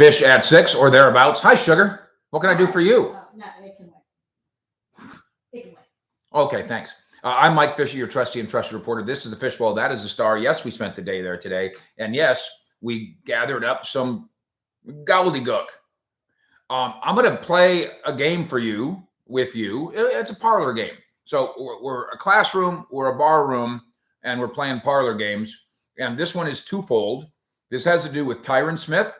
Fish at 6 or thereabouts. Hi, Sugar. What can I do for you? No, it can wait. It can wait. Okay, thanks. I'm Mike Fisher, your trusty and trusted reporter. This is the Fishbowl. That is the Star. Yes, we spent the day there today. And yes, we gathered up some gobbledygook. I'm going to play a game for you, with you. It's a parlor game. So we're a classroom, we're a bar room, and we're playing parlor games. And this one is twofold. This has to do with Tyron Smith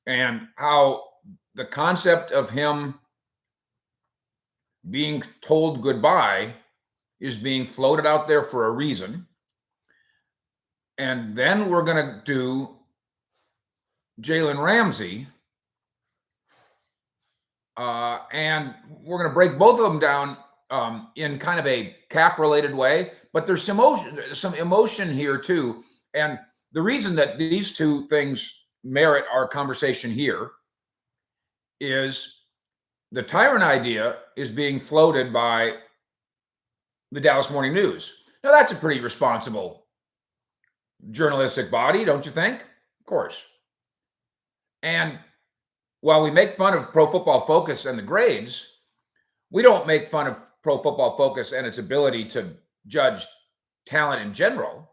and how the concept of him being told goodbye is being floated out there for a reason. And then we're going to do JALEN RAMSEY. And we're going to break both of them down in kind of a cap-related way. But there's some emotion here, too. And the reason that these two things merit our conversation here is the TYRON idea is being floated by the Dallas Morning News. Now, that's a pretty responsible journalistic body, don't you think? Of course. And while we make fun of Pro Football Focus and the grades, we don't make fun of Pro Football Focus and its ability to judge talent in general.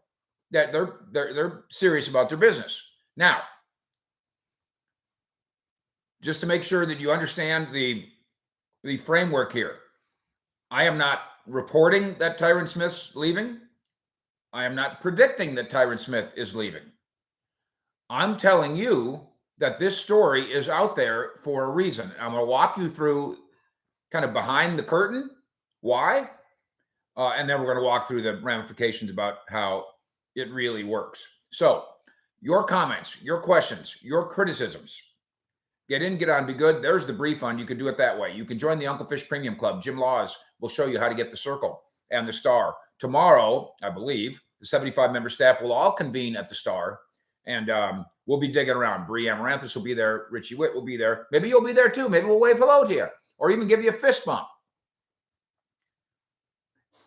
That they're serious about their business. Now, just to make sure that you understand the framework here, I am not reporting that Tyron Smith's leaving. I am not predicting that Tyron Smith is leaving. I'm telling you that this story is out there for a reason. I'm going to walk you through kind of behind the curtain, why, and then we're going to walk through the ramifications about how it really works. So your comments, your questions, your criticisms, get in, get on, be good. There's the brief on. You can do it that way. You can join the Uncle Fish Premium Club. Jim Laws will show you how to get the circle and the Star. Tomorrow, I believe, the 75-member staff will all convene at the Star, and we'll be digging around. Bree Amaranthus will be there. Richie Witt will be there. Maybe you'll be there too. Maybe we'll wave hello to you or even give you a fist bump.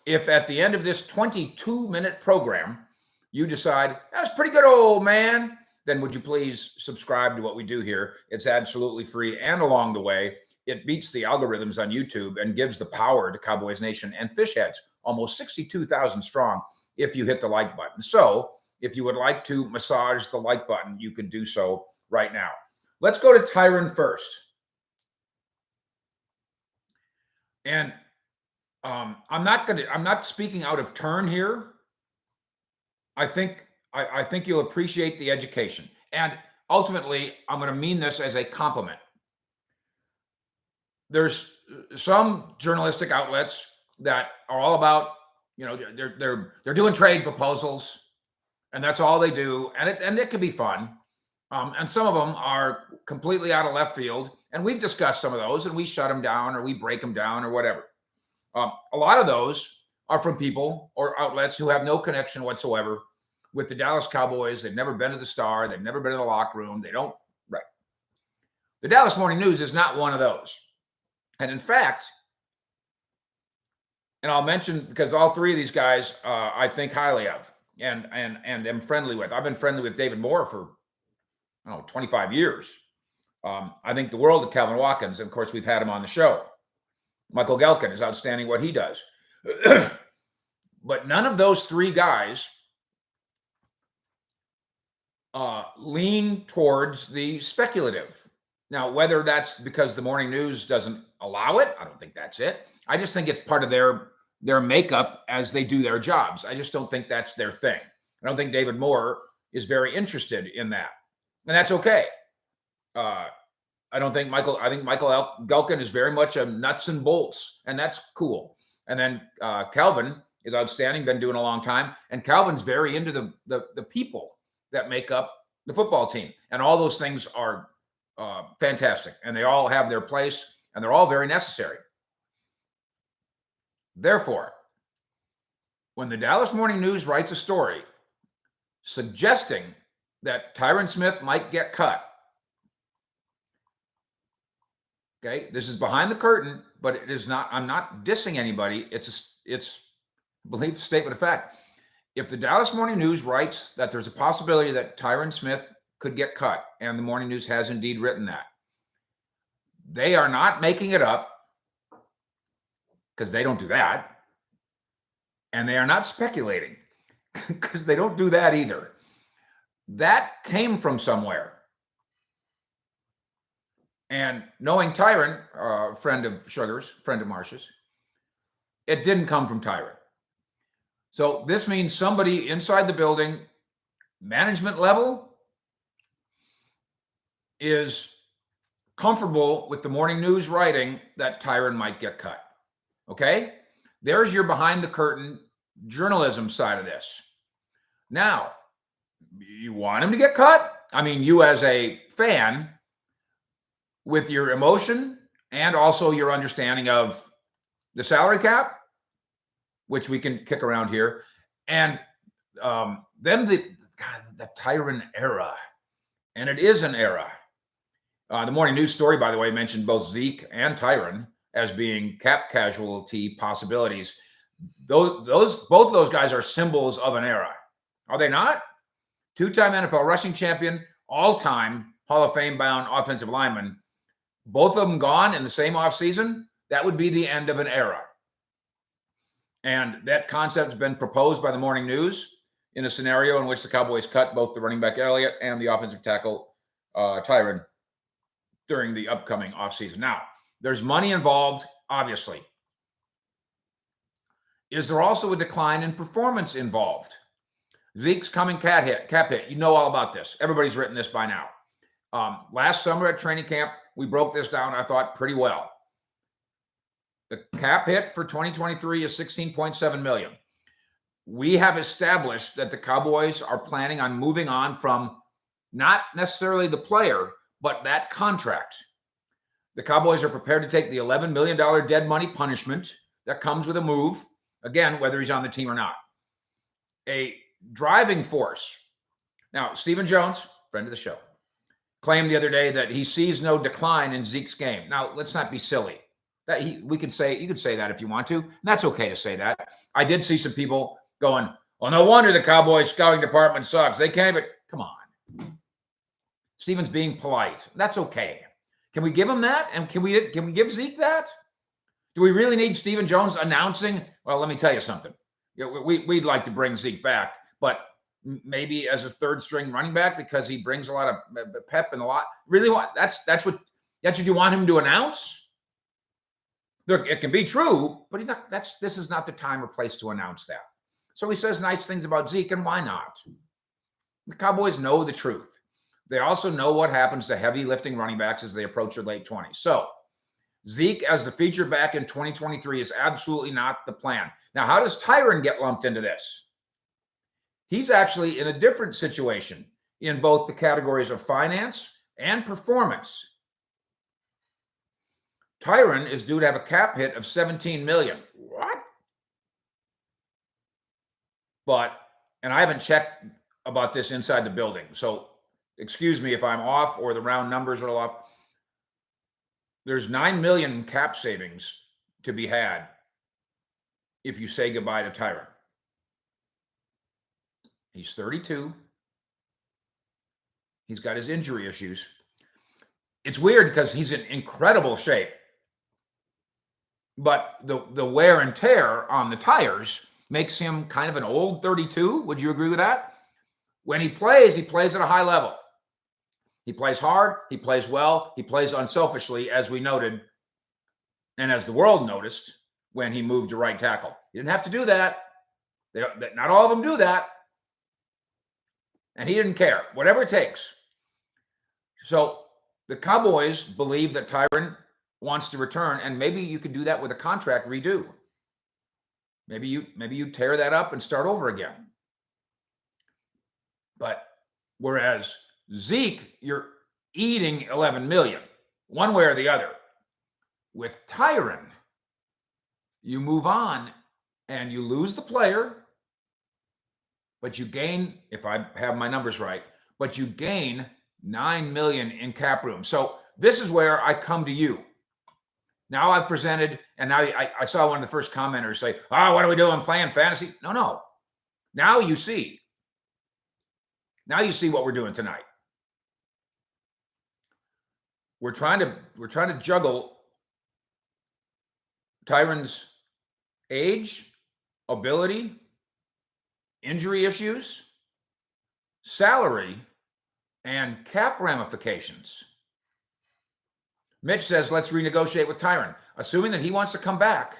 If at the end of this 22-minute program, you decide, that's pretty good, old man, then would you please subscribe to what we do here? It's absolutely free. And along the way, it beats the algorithms on YouTube and gives the power to Cowboys Nation and Fish Heads, almost 62,000 strong, if you hit the like button. So if you would like to massage the like button, you can do so right now. Let's go to Tyron first. And I'm not speaking out of turn here. I think you'll appreciate the education. And ultimately, I'm going to mean this as a compliment. There's some journalistic outlets that are all about, you know, they're doing trade proposals, and that's all they do. And it can be fun. And some of them are completely out of left field. And we've discussed some of those, and we shut them down or we break them down or whatever. A lot of those are from people or outlets who have no connection whatsoever with the Dallas Cowboys. They've never been to the Star. They've never been in the locker room. They don't, right. The Dallas Morning News is not one of those. And in fact, and I'll mention, because all three of these guys I think highly of and am friendly with. I've been friendly with David Moore for, 25 years. I think the world of Calvin Watkins. And of course, we've had him on the show. Michael Gelkin is outstanding what he does. But none of those three guys lean towards the speculative. Now, whether that's because the Morning News doesn't allow it, I don't think that's it. I just think it's part of their makeup as they do their jobs. I just don't think that's their thing. I don't think David Moore is very interested in that. And that's okay. I think Michael Gelkin is very much a nuts and bolts, and that's cool. And then Calvin is outstanding, been doing a long time. And Calvin's very into the people that make up the football team. And all those things are fantastic. And they all have their place, and they're all very necessary. Therefore, when the Dallas Morning News writes a story suggesting that Tyron Smith might get cut, okay, this is behind the curtain, but it is not. I'm not dissing anybody. It's I believe, a statement of fact. If the Dallas Morning News writes that there's a possibility that Tyron Smith could get cut, and the Morning News has indeed written that. They are not making it up, because they don't do that. And they are not speculating, because they don't do that either. That came from somewhere. And knowing TYRON, friend of Sugar's, friend of Marsh's, it didn't come from TYRON. So this means somebody inside the building, management level, is comfortable with the Morning News writing that TYRON might get cut. Okay? There's your behind the curtain journalism side of this. Now, you want him to get cut? I mean, you as a fan, with your emotion and also your understanding of the salary cap, which we can kick around here, and then the TYRON era, and it is an era. The Morning News story, by the way, mentioned both Zeke and TYRON as being cap casualty possibilities. Both those guys are symbols of an era, are they not? Two-time NFL rushing champion, all-time Hall of Fame bound offensive lineman. Both of them gone in the same offseason. That would be the end of an era. And that concept has been proposed by the Morning News in a scenario in which the Cowboys cut both the running back Elliott and the offensive tackle TYRON during the upcoming offseason. Now, there's money involved, obviously. Is there also a decline in performance involved? Zeke's coming cap hit. You know all about this. Everybody's written this by now. Last summer at training camp, we broke this down, I thought, pretty well. The cap hit for 2023 is $16.7 million. We have established that the Cowboys are planning on moving on from not necessarily the player, but that contract. The Cowboys are prepared to take the $11 million dead money punishment that comes with a move, again, whether he's on the team or not. A driving force. Now, Stephen Jones, friend of the show, claimed the other day that he sees no decline in Zeke's game. Now, let's not be silly. You could say that if you want to, and that's okay to say that. I did see some people going, well, no wonder the Cowboys scouting department sucks. They can't even, come on. Stephen's being polite. That's okay. Can we give him that? And can we give Zeke that? Do we really need Stephen Jones announcing? Well, let me tell you something. We'd like to bring Zeke back, but maybe as a third string running back because he brings a lot of pep and a lot. Really, that's what you want him to announce? Look, it can be true, but he's not. This is not the time or place to announce that. So he says nice things about Zeke, and why not? The Cowboys know the truth. They also know what happens to heavy lifting running backs as they approach their late 20s. So Zeke as the feature back in 2023 is absolutely not the plan. Now, how does TYRON get lumped into this? He's actually in a different situation in both the categories of finance and performance. TYRON is due to have a cap hit of $17 million. What? And I haven't checked about this inside the building, so excuse me if I'm off or the round numbers are off. There's $9 million cap savings to be had if you say goodbye to TYRON. He's 32. He's got his injury issues. It's weird because he's in incredible shape. But the wear and tear on the tires makes him kind of an old 32. Would you agree with that? When he plays at a high level. He plays hard. He plays well. He plays unselfishly, as we noted, and as the world noticed when he moved to right tackle. He didn't have to do that. Not all of them do that. And he didn't care. Whatever it takes. So the Cowboys believe that TYRON wants to return, and maybe you could do that with a contract redo. Maybe you tear that up and start over again. But whereas Zeke, you're eating $11 million, one way or the other. With TYRON, you move on and you lose the player, but you gain, if I have my numbers right, but you gain $9 million in cap room. So this is where I come to you. Now I've presented, and now I saw one of the first commenters say, what are we doing, playing fantasy? No. Now you see. Now you see what we're doing tonight. we're trying to juggle Tyron's age, ability, injury issues, salary, and cap ramifications. Mitch says, let's renegotiate with Tyron. Assuming that he wants to come back,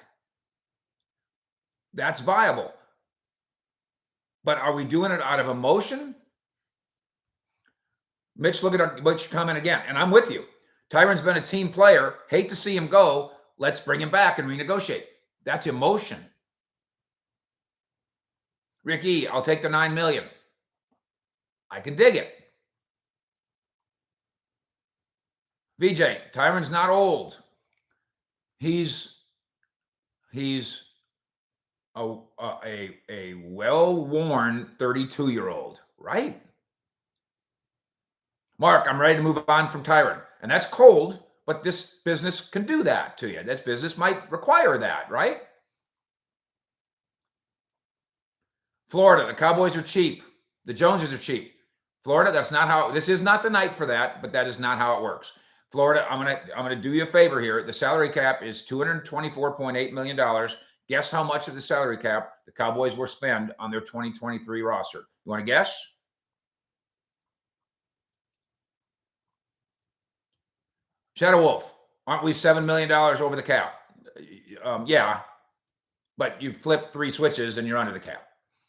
that's viable. But are we doing it out of emotion? Mitch, look at Mitch comment again. And I'm with you. Tyron's been a team player. Hate to see him go. Let's bring him back and renegotiate. That's emotion. Ricky, I'll take the $9 million. I can dig it. VJ, Tyron's not old. He's a well-worn 32-year-old, right? Mark, I'm ready to move on from Tyron. And that's cold, but this business can do that to you. This business might require that, right? Florida, the Cowboys are cheap. The Joneses are cheap. Florida, that's not how, this is not the night for that, but that is not how it works. Florida, I'm gonna do you a favor here. The salary cap is $224.8 million. Guess how much of the salary cap the Cowboys will spend on their 2023 roster? You want to guess? Shadow Wolf, aren't we $7 million over the cap? Yeah, but you flip 3 switches and you're under the cap.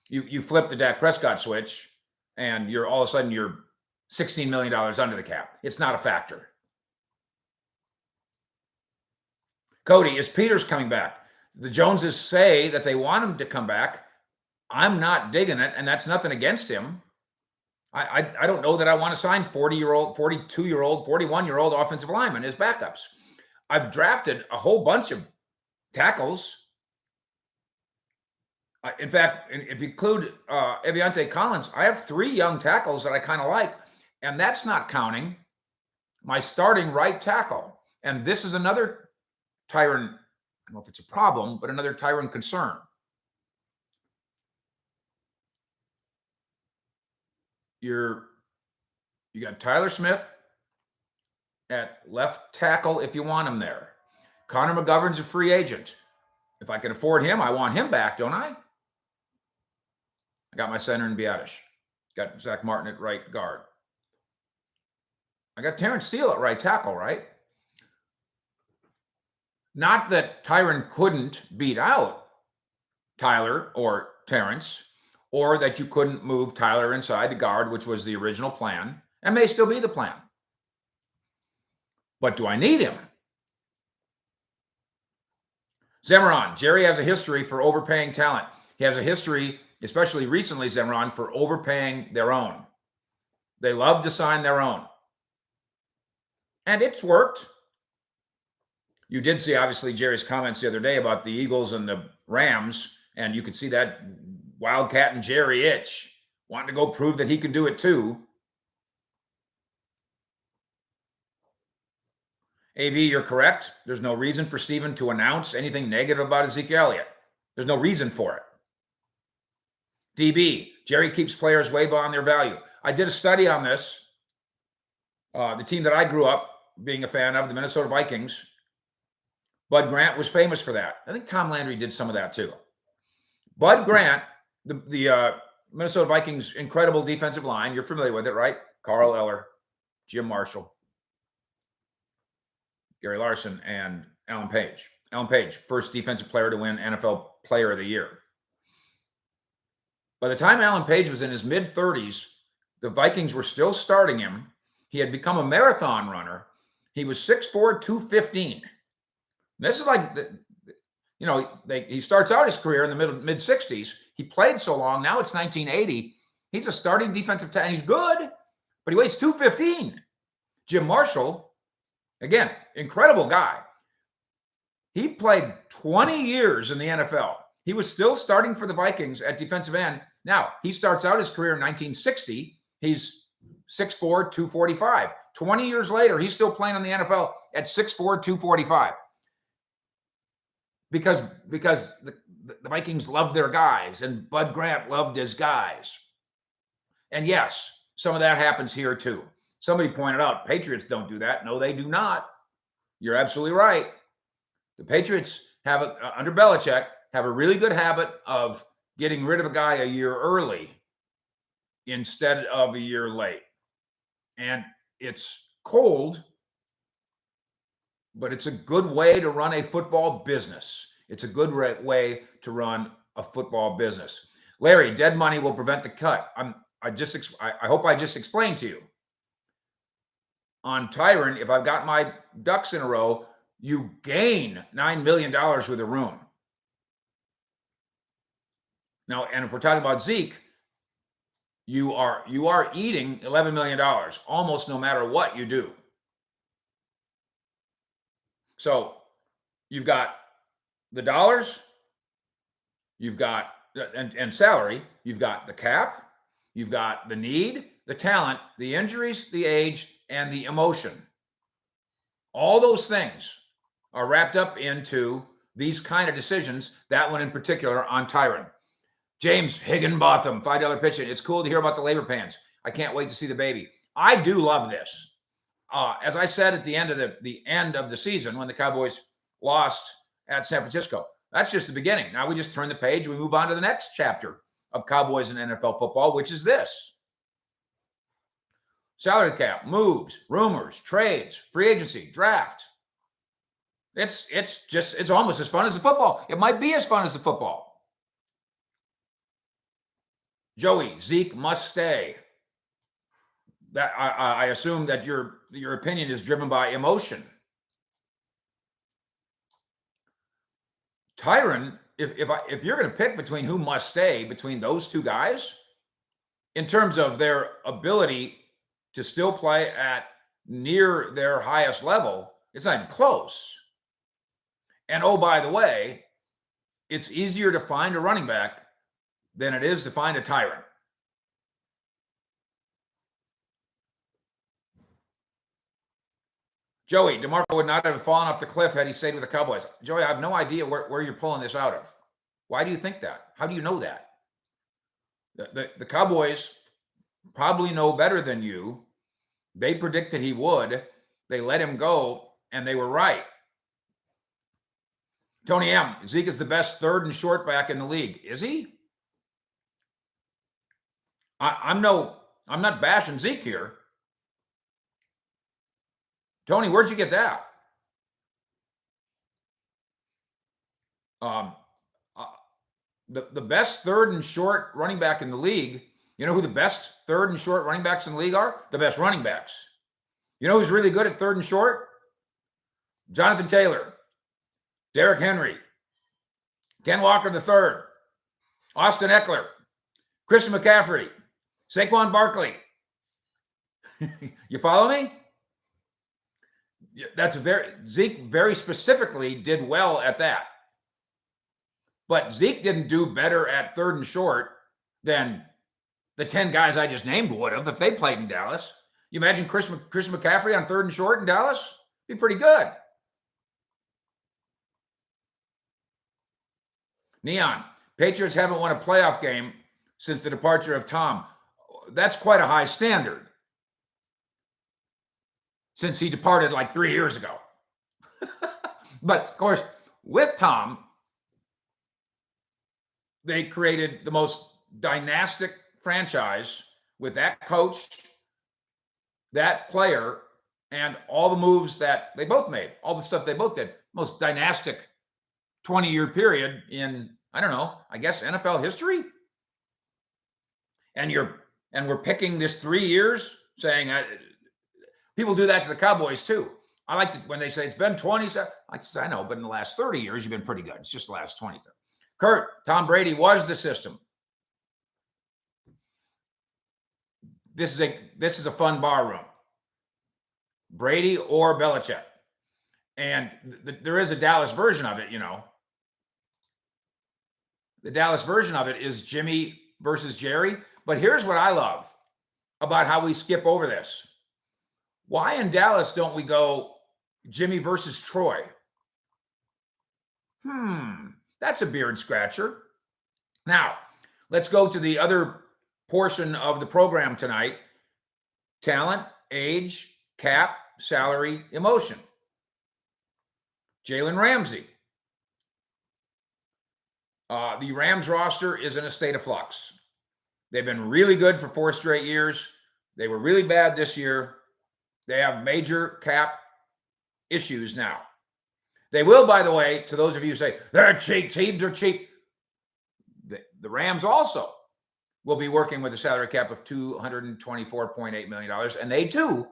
You flip the Dak Prescott switch and you're all of a sudden you're $16 million under the cap. It's not a factor. Cody, is Peters coming back? The Joneses say that they want him to come back. I'm not digging it, and that's nothing against him. I don't know that I want to sign 40-year-old, 42-year-old, 41-year-old offensive linemen as backups. I've drafted a whole bunch of tackles. In fact, if you include Eviante Collins, I have 3 young tackles that I kind of like, and that's not counting my starting right tackle. And this is another Tyron, I don't know if it's a problem, but another Tyron concern. You got Tyler Smith at left tackle if you want him there. Connor McGovern's a free agent. If I can afford him, I want him back, don't I? I got my center in Biadasz. Got Zach Martin at right guard. I got Terrence Steele at right tackle, right? Not that Tyron couldn't beat out Tyler or Terrence, or that you couldn't move Tyler inside to guard, which was the original plan, and may still be the plan. But do I need him? Zemron, Jerry has a history for overpaying talent. He has a history, especially recently, Zemron, for overpaying their own. They love to sign their own. And it's worked. You did see, obviously, Jerry's comments the other day about the Eagles and the Rams, and you could see that Wildcat and Jerry itch, wanting to go prove that he can do it too. AV, you're correct. There's no reason for Steven to announce anything negative about Ezekiel Elliott. There's no reason for it. DB, Jerry keeps players way beyond their value. I did a study on this. The team that I grew up being a fan of, the Minnesota Vikings, Bud Grant was famous for that. I think Tom Landry did some of that too. Bud Grant, the Minnesota Vikings' incredible defensive line, you're familiar with it, right? Carl Eller, Jim Marshall, Gary Larson, and Alan Page. Alan Page, first defensive player to win NFL Player of the Year. By the time Alan Page was in his mid-30s, the Vikings were still starting him. He had become a marathon runner. He was 6'4", 215. This is like, he starts out his career in the mid-60s. He played so long. Now it's 1980. He's a starting defensive tackle. He's good, but he weighs 215. Jim Marshall, again, incredible guy. He played 20 years in the NFL. He was still starting for the Vikings at defensive end. Now, he starts out his career in 1960. He's 6'4", 245. 20 years later, he's still playing in the NFL at 6'4", 245. Because the Vikings love their guys, and Bud Grant loved his guys. And yes, some of that happens here too. Somebody pointed out, Patriots don't do that. No, they do not. You're absolutely right. The Patriots have, under Belichick, have a really good habit of getting rid of a guy a year early instead of a year late. And it's cold, but it's a good way to run a football business. It's a good way to run a football business. Larry, dead money will prevent the cut. I hope I just explained to you. On TYRON, if I've got my ducks in a row, you gain $9 million with a room. Now, and if we're talking about Zeke, you are eating $11 million almost no matter what you do. So you've got the dollars, you've got and salary, you've got the cap, you've got the need, the talent, the injuries, the age, and the emotion. All those things are wrapped up into these kind of decisions, that one in particular on TYRON. James Higginbotham, $5 pitch in. It's cool to hear about the labor pains. I can't wait to see the baby. I do love this. As I said at the end of the season when the Cowboys lost at San Francisco, that's just the beginning. Now we just turn the page. We move on to the next chapter of Cowboys and NFL football, which is this. Salary cap, moves, rumors, trades, free agency, draft. It's almost as fun as the football. It might be as fun as the football. Joey, Zeke must stay. That I assume that your opinion is driven by emotion. TYRON, if you're going to pick between who must stay between those two guys, in terms of their ability to still play at near their highest level, it's not even close. And oh, by the way, it's easier to find a running back than it is to find a TYRON. Joey, DeMarco would not have fallen off the cliff had he stayed with the Cowboys. Joey, I have no idea where you're pulling this out of. Why do you think that? How do you know that? The Cowboys probably know better than you. They predicted he would. They let him go, and they were right. Tony M., Zeke is the best third and short back in the league. Is he? I'm not bashing Zeke here. Tony, where'd you get that? The best third and short running back in the league, you know who the best third and short running backs in the league are? The best running backs. You know who's really good at third and short? Jonathan Taylor, Derrick Henry, Ken Walker III, Austin Eckler, Christian McCaffrey, Saquon Barkley. You follow me? Zeke very specifically did well at that. But Zeke didn't do better at third and short than the 10 guys I just named would have if they played in Dallas. You imagine Chris McCaffrey on third and short in Dallas? Be pretty good. Neon, Patriots haven't won a playoff game since the departure of Tom. That's quite a high standard, since he departed like 3 years ago. But of course, with Tom, they created the most dynastic franchise with that coach, that player, and all the moves that they both made, all the stuff they both did. Most dynastic 20-year period in, I don't know, I guess NFL history. And we're picking this 3 years, saying people do that to the Cowboys too. I like to, when they say it's been 20, I know, but in the last 30 years, you've been pretty good. It's just the last 20. Kurt, Tom Brady was the system. This is a fun bar room. Brady or Belichick. And there is a Dallas version of it, you know. The Dallas version of it is Jimmy versus Jerry. But here's what I love about how we skip over this. Why in Dallas don't we go Jimmy versus Troy? That's a beard scratcher. Now, let's go to the other portion of the program tonight. Talent, age, cap, salary, emotion. Jalen Ramsey. The Rams roster is in a state of flux. They've been really good for 4 straight years. They were really bad this year. They have major cap issues now. They will, by the way, to those of you who say, they're cheap, teams are cheap. The Rams also will be working with a salary cap of $224.8 million, and they too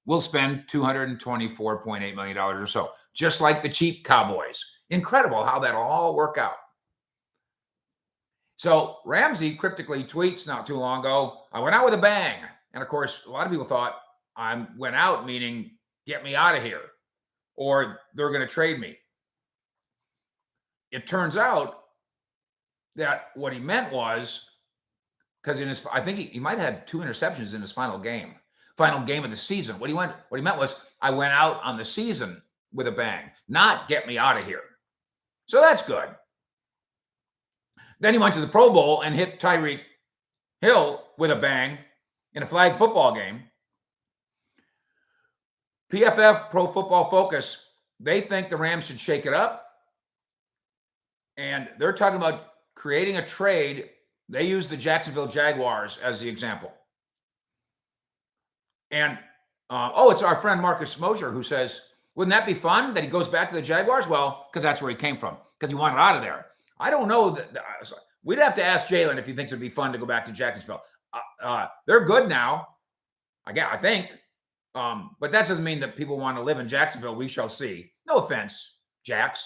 will spend $224.8 million or so, just like the cheap Cowboys. Incredible how that'll all work out. So Ramsey cryptically tweets not too long ago, I went out with a bang. And of course, a lot of people thought I went out meaning get me out of here or they're going to trade me. It turns out that what he meant was, because I think he might have had 2 interceptions in his final game of the season. What he meant was I went out on the season with a bang, not get me out of here. So that's good. Then he went to the Pro Bowl and hit Tyreek Hill with a bang in a flag football game. PFF, Pro Football Focus, they think the Rams should shake it up. And they're talking about creating a trade. They use the Jacksonville Jaguars as the example. And, it's our friend Marcus Mosher who says, wouldn't that be fun that he goes back to the Jaguars? Well, because that's where he came from, because he wanted out of there. I don't know. We'd have to ask Jalen if he thinks it'd be fun to go back to Jacksonville. They're good now, I think. But that doesn't mean that people want to live in Jacksonville. We shall see. No offense, Jax.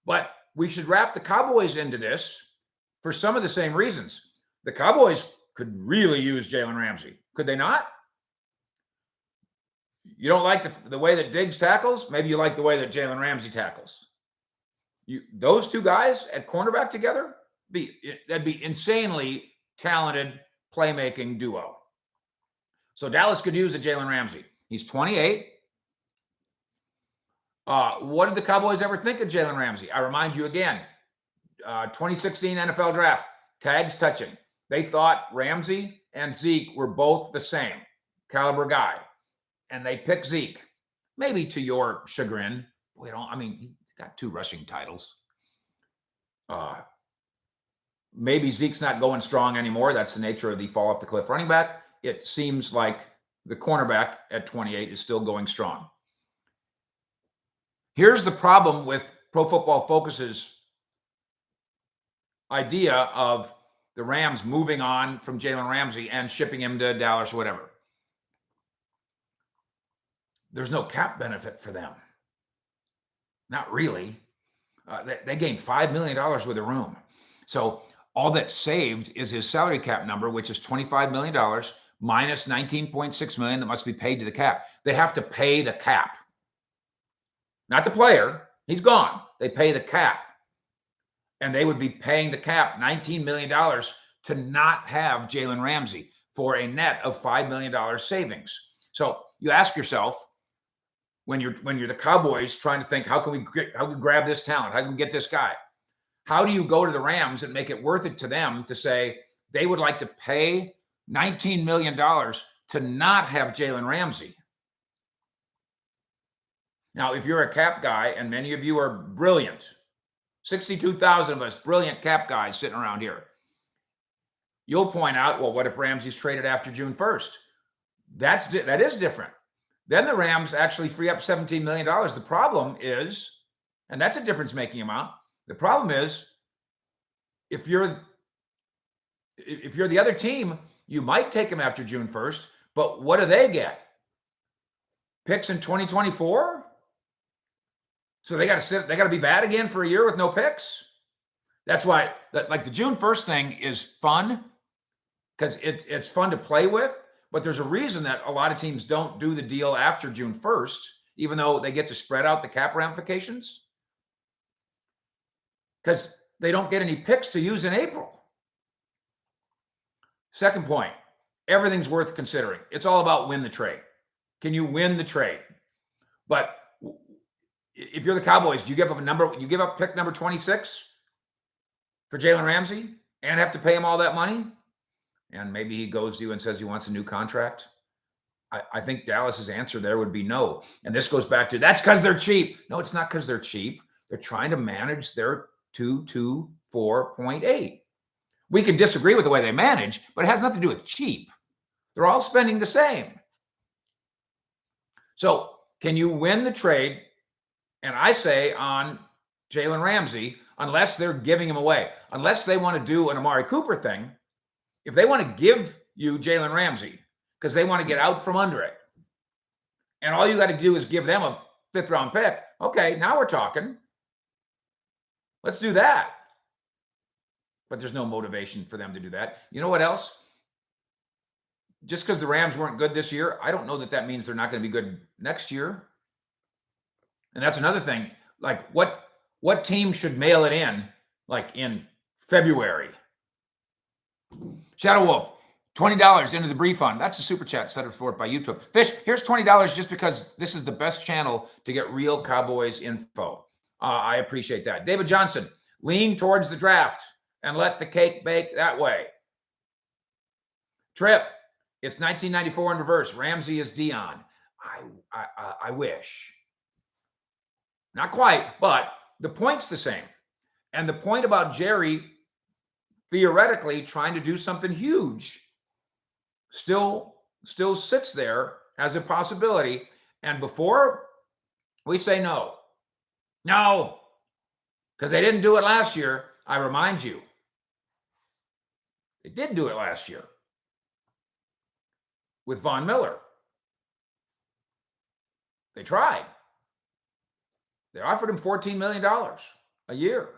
But we should wrap the Cowboys into this for some of the same reasons. The Cowboys could really use Jalen Ramsey. Could they not? You don't like the way that Diggs tackles? Maybe you like the way that Jalen Ramsey tackles. Those two guys at cornerback together, that'd be insanely talented playmaking duo. So Dallas could use a Jalen Ramsey. He's 28. What did the Cowboys ever think of Jalen Ramsey? I remind you again, 2016 NFL draft, tags touching. They thought Ramsey and Zeke were both the same caliber guy, and they picked Zeke. Maybe to your chagrin. He got 2 rushing titles. Maybe Zeke's not going strong anymore. That's the nature of the fall off the cliff running back. It seems like the cornerback at 28 is still going strong. Here's the problem with Pro Football Focus's idea of the Rams moving on from Jalen Ramsey and shipping him to Dallas or whatever. There's no cap benefit for them. Not really. They gained $5 million worth of room. So all that's saved is his salary cap number, which is $25 million minus $19.6 million that must be paid to the cap. They have to pay the cap. Not the player. He's gone. They pay the cap. And they would be paying the cap $19 million to not have Jalen Ramsey for a net of $5 million savings. So you ask yourself, when you're the Cowboys trying to think, how can we grab this talent? How can we get this guy? How do you go to the Rams and make it worth it to them to say they would like to pay $19 million to not have Jalen Ramsey? Now, if you're a cap guy, and many of you are brilliant, 62,000 of us brilliant cap guys sitting around here, you'll point out, well, what if Ramsey's traded after June 1st? That is different. Then the Rams actually free up $17 million. The problem is, and that's a difference-making amount. The problem is, if you're the other team, you might take him after June 1st, but what do they get? Picks in 2024? So they got to be bad again for a year with no picks? That's why, the June 1st thing is fun because it's fun to play with, but there's a reason that a lot of teams don't do the deal after June 1st, even though they get to spread out the cap ramifications, because they don't get any picks to use in April. Second point, everything's worth considering. It's all about win the trade. Can you win the trade? But if you're the Cowboys, do you give up pick number 26 for Jalen Ramsey and have to pay him all that money? And maybe he goes to you and says he wants a new contract. I think Dallas's answer there would be no. And this goes back to that's because they're cheap. No, it's not because they're cheap. They're trying to manage their 224.8. We can disagree with the way they manage, but it has nothing to do with cheap. They're all spending the same. So can you win the trade? And I say on Jalen Ramsey, unless they're giving him away, unless they want to do an Amari Cooper thing, if they want to give you Jalen Ramsey because they want to get out from under it, and all you got to do is give them a 5th round pick, okay, now we're talking. Let's do that. But there's no motivation for them to do that. You know what else? Just because the Rams weren't good this year, I don't know that that means they're not going to be good next year. And that's another thing. Like what team should mail it in like in February? Shadow Wolf, $20 into the brief fund. That's the super chat set up for it by YouTube. Fish, here's $20 just because this is the best channel to get real Cowboys info. I appreciate that. David Johnson, lean towards the draft and let the cake bake that way. Trip, it's 1994 in reverse. Ramsey is Dion. I wish. Not quite, but the point's the same. And the point about Jerry theoretically trying to do something huge still sits there as a possibility. And before we say no, because they didn't do it last year, I remind you, they did do it last year with Von Miller. They tried. They offered him $14 million a year.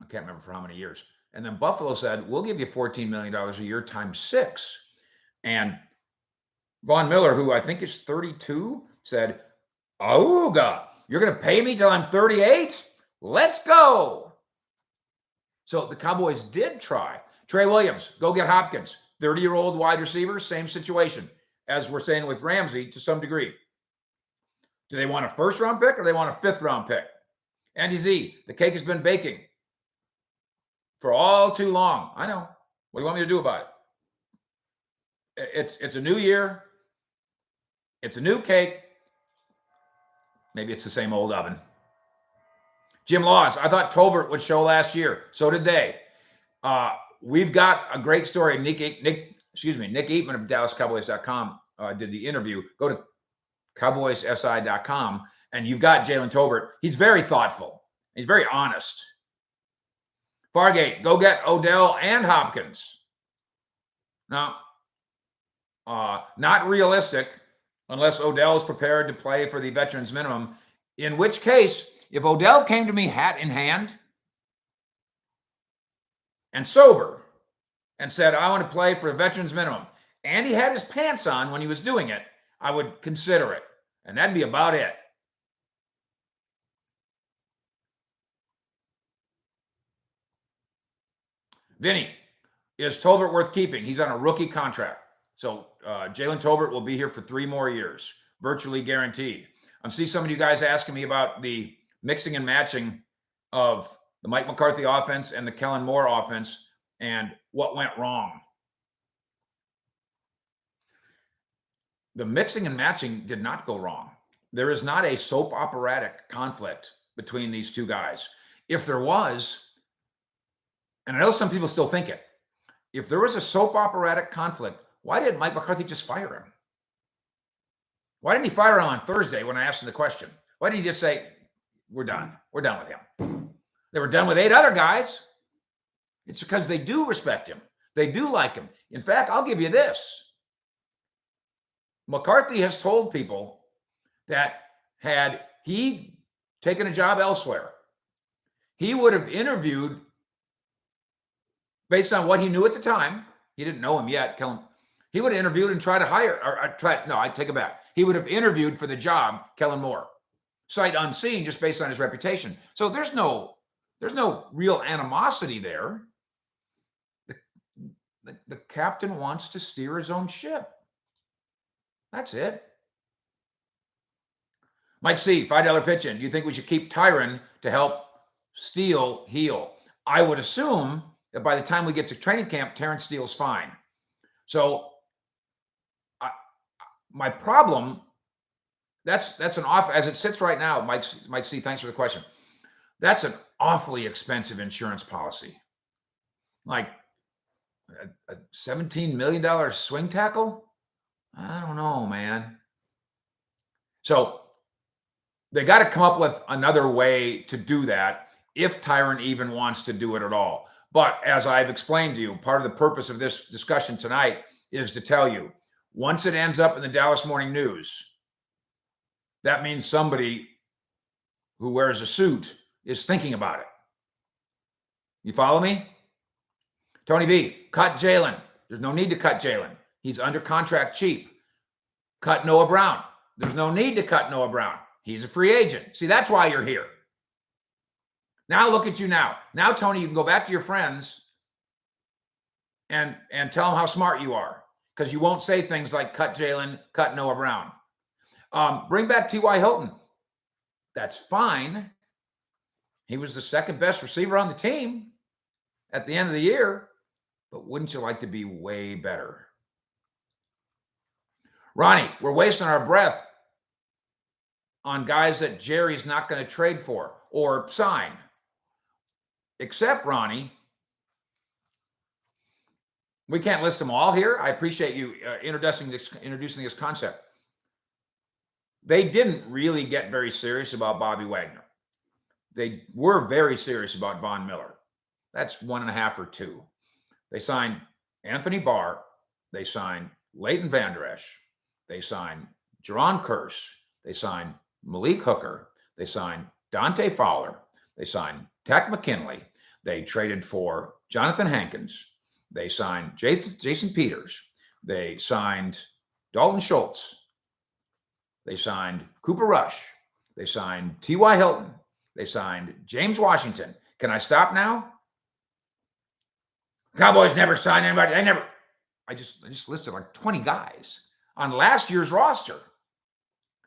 I can't remember for how many years. And then Buffalo said, we'll give you $14 million a year times 6. And Von Miller, who I think is 32, said, oh, God, you're going to pay me till I'm 38? Let's go. So the Cowboys did try. Trey Williams, go get Hopkins. 30-year-old wide receiver, same situation as we're saying with Ramsey to some degree. Do they want a 1st-round pick or they want a 5th-round pick? Andy Z, the cake has been baking for all too long. I know. What do you want me to do about it? It's a new year. It's a new cake. Maybe it's the same old oven. Jim Laws, I thought Tolbert would show last year. So did they. We've got a great story. Nick Eatman of DallasCowboys.com did the interview. Go to CowboysSI.com, and you've got Jalen Tolbert. He's very thoughtful. He's very honest. Fargate, go get Odell and Hopkins. Now, not realistic unless Odell is prepared to play for the veterans minimum, in which case, if Odell came to me hat in hand and sober and said, I want to play for a veterans minimum, and he had his pants on when he was doing it, I would consider it. And that'd be about it. Vinny, is Tolbert worth keeping? He's on a rookie contract. So Jalen Tolbert will be here for 3 more years, virtually guaranteed. I see some of you guys asking me about the mixing and matching of the Mike McCarthy offense and the Kellen Moore offense and what went wrong. The mixing and matching did not go wrong. There is not a soap operatic conflict between these two guys. If there was, and I know some people still think it, if there was a soap operatic conflict, why didn't Mike McCarthy just fire him? Why didn't he fire him on Thursday when I asked him the question? Why didn't he just say, we're done. We're done with him. They were done with 8 other guys. It's because they do respect him. They do like him. In fact, I'll give you this. McCarthy has told people that had he taken a job elsewhere, he would have interviewed based on what he knew at the time. He didn't know him yet. He would have interviewed and tried to hire, I take it back. He would have interviewed for the job, Kellen Moore, sight unseen, just based on his reputation. So there's no real animosity there. The captain wants to steer his own ship. That's it. Mike C, $5 pitch in. Do you think we should keep TYRON to help Steele heal? I would assume that by the time we get to training camp, Terrence Steele's fine. So my problem, that's an off as it sits right now. Mike C, thanks for the question. That's an awfully expensive insurance policy. Like a $17 million swing tackle? I don't know, man. So they got to come up with another way to do that if TYRON even wants to do it at all. But as I've explained to you, part of the purpose of this discussion tonight is to tell you, once it ends up in the Dallas Morning News, that means somebody who wears a suit is thinking about it. You follow me? Tony B, cut JALEN. There's no need to cut JALEN. He's under contract cheap. Cut Noah Brown. There's no need to cut Noah Brown. He's a free agent. See, that's why you're here. Now look at you now. Now, Tony, you can go back to your friends and tell them how smart you are, because you won't say things like cut JALEN, cut Noah Brown. Bring back T.Y. Hilton. That's fine. He was the second best receiver on the team at the end of the year. But wouldn't you like to be way better? Ronnie, we're wasting our breath on guys that Jerry's not going to trade for or sign. Except, Ronnie, we can't list them all here. I appreciate you introducing this concept. They didn't really get very serious about Bobby Wagner. They were very serious about Von Miller. That's 1.5 or 2. They signed Anthony Barr. They signed Leighton Vander Esch. They signed Jerron Kearse. They signed Malik Hooker. They signed Dante Fowler. They signed Takk McKinley. They traded for Jonathan Hankins. They signed Jason Peters. They signed Dalton Schultz. They signed Cooper Rush. They signed T.Y. Hilton. They signed James Washington. Can I stop now? Cowboys never signed anybody. I just listed like 20 guys on last year's roster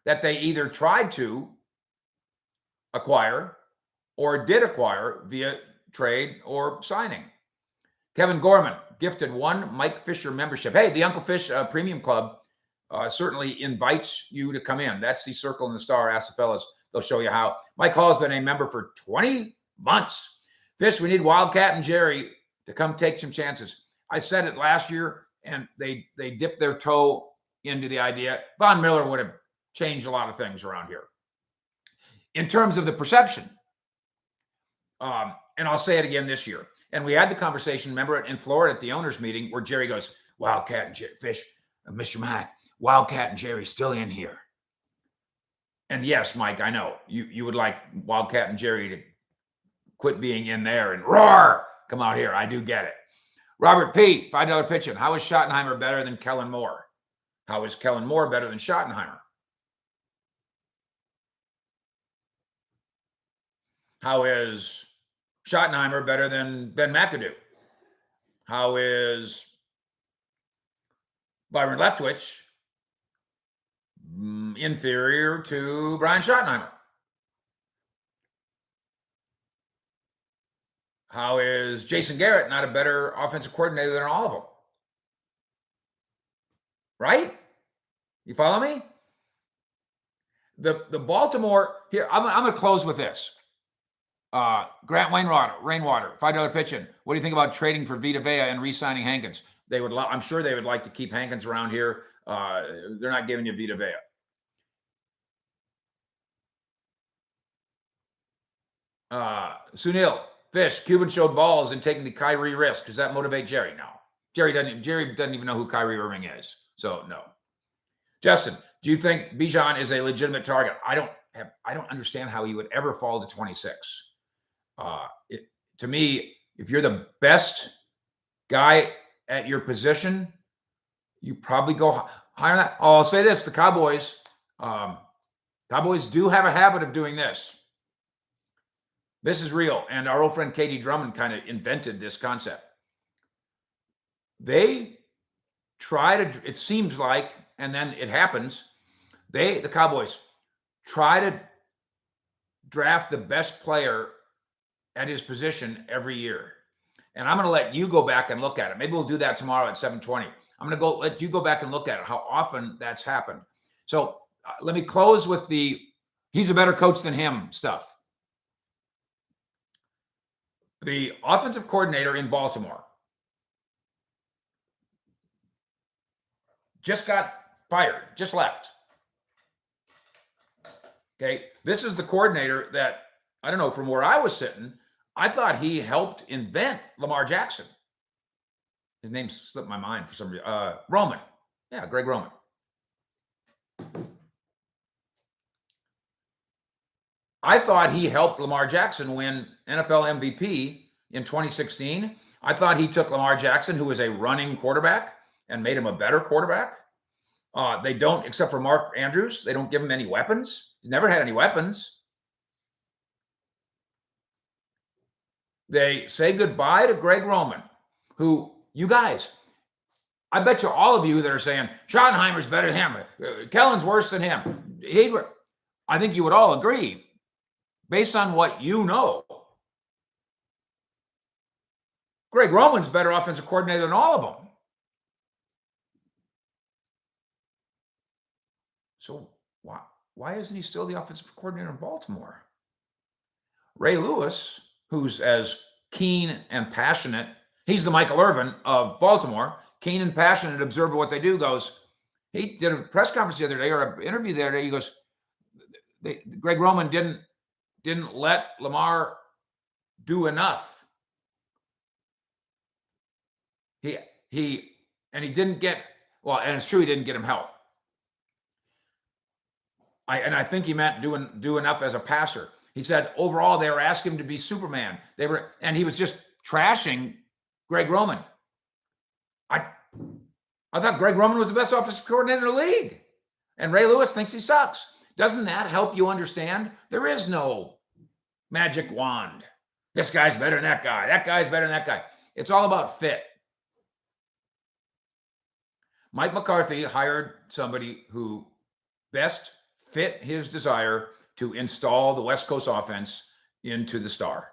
that they either tried to acquire or did acquire via trade or signing. Kevin Gorman gifted 1 Mike Fisher membership. Hey, the Uncle Fish Premium Club certainly invites you to come in. That's the Circle and the Star. Ask the fellas. They'll show you how. Mike Hall has been a member for 20 months. Fish, we need Wildcat and Jerry to come take some chances. I said it last year, and they dipped their toe into the idea. Von Miller would have changed a lot of things around here in terms of the perception. And I'll say it again this year. And we had the conversation, remember, in Florida at the owners' meeting, where Jerry goes, Wildcat and Jerry, Fish, Mr. Mack, Wildcat and Jerry still in here. And yes, Mike, I know you would like Wildcat and Jerry to quit being in there and roar, come out here. I do get it. Robert P., $5 pitch-in. How is Schottenheimer better than Kellen Moore? How is Kellen Moore better than Schottenheimer? How is Schottenheimer better than Ben McAdoo? How is Byron Leftwich inferior to Brian Schottenheimer? How is Jason Garrett not a better offensive coordinator than all of them? Right? You follow me? The Baltimore, here, I'm going to close with this. Grant Rainwater, $5 pitch-in. What do you think about trading for Vita Vea and re-signing Hankins? I'm sure they would like to keep Hankins around here. They're not giving you Vita Vea. Sunil, Fish, Cuban showed balls in taking the Kyrie risk. Does that motivate Jerry? No. Jerry doesn't even know who Kyrie Irving is. So no. Justin, do you think Bijan is a legitimate target? I don't understand how he would ever fall to 26. To me, if you're the best guy at your position, you probably go higher than that. Oh, I'll say this: the Cowboys do have a habit of doing this. This is real, and our old friend Katie Drummond kind of invented this concept. They try to, it seems like, and then it happens. The Cowboys try to draft the best player at his position every year. And I'm going to let you go back and look at it. Maybe we'll do that tomorrow at 7:20. I'm going to let you go back and look at it, how often that's happened. So let me close with the he's a better coach than him stuff. The offensive coordinator in Baltimore just got fired, just left. Okay, this is the coordinator that, I don't know, from where I was sitting, I thought he helped invent Lamar Jackson. His name slipped my mind for some reason. Roman. Yeah, Greg Roman. I thought he helped Lamar Jackson win NFL MVP in 2016. I thought he took Lamar Jackson, who was a running quarterback, and made him a better quarterback. They don't, except for Mark Andrews, they don't give him any weapons. He's never had any weapons. They say goodbye to Greg Roman, who, you guys, I bet you all of you that are saying, Schottenheimer's better than him, Kellen's worse than him. I think you would all agree, based on what you know, Greg Roman's better offensive coordinator than all of them. So why isn't he still the offensive coordinator in Baltimore? Ray Lewis, who's as keen and passionate, he's the Michael Irvin of Baltimore, keen and passionate observer of what they do, goes, he did a press conference the other day, or an interview the other day, he goes, Greg Roman didn't let Lamar do enough. He didn't get, well, and it's true, he didn't get him help. I think he meant do enough as a passer. He said overall they were asking him to be Superman. And he was just trashing Greg Roman. I thought Greg Roman was the best offensive coordinator in the league, and Ray Lewis thinks he sucks. Doesn't that help you understand? There is no magic wand. This guy's better than that guy. That guy's better than that guy. It's all about fit. Mike McCarthy hired somebody who best fit his desire to install the West Coast offense into the star.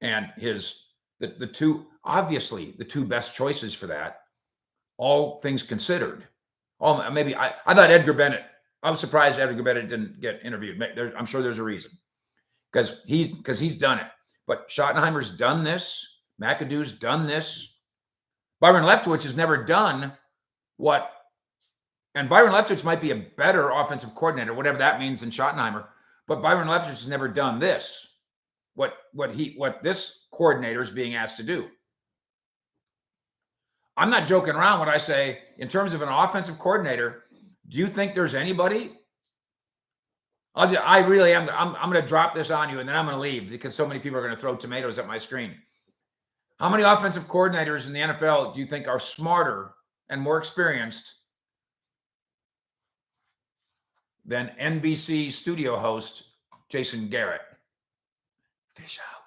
And the two best choices for that, all things considered. I thought Edgar Bennett, I was surprised Edgar Bennett didn't get interviewed. I'm sure there's a reason, because he's done it. But Schottenheimer's done this. McAdoo's done this. Byron Leftwich has never done and Byron Leftwich might be a better offensive coordinator, whatever that means, than Schottenheimer. But Byron Leftwich has never done this, what this coordinator is being asked to do. I'm not joking around when I say, in terms of an offensive coordinator, do you think there's anybody? I really am. I'm going to drop this on you, and then I'm going to leave, because so many people are going to throw tomatoes at my screen. How many offensive coordinators in the NFL do you think are smarter and more experienced than NBC studio host Jason Garrett? Fish out.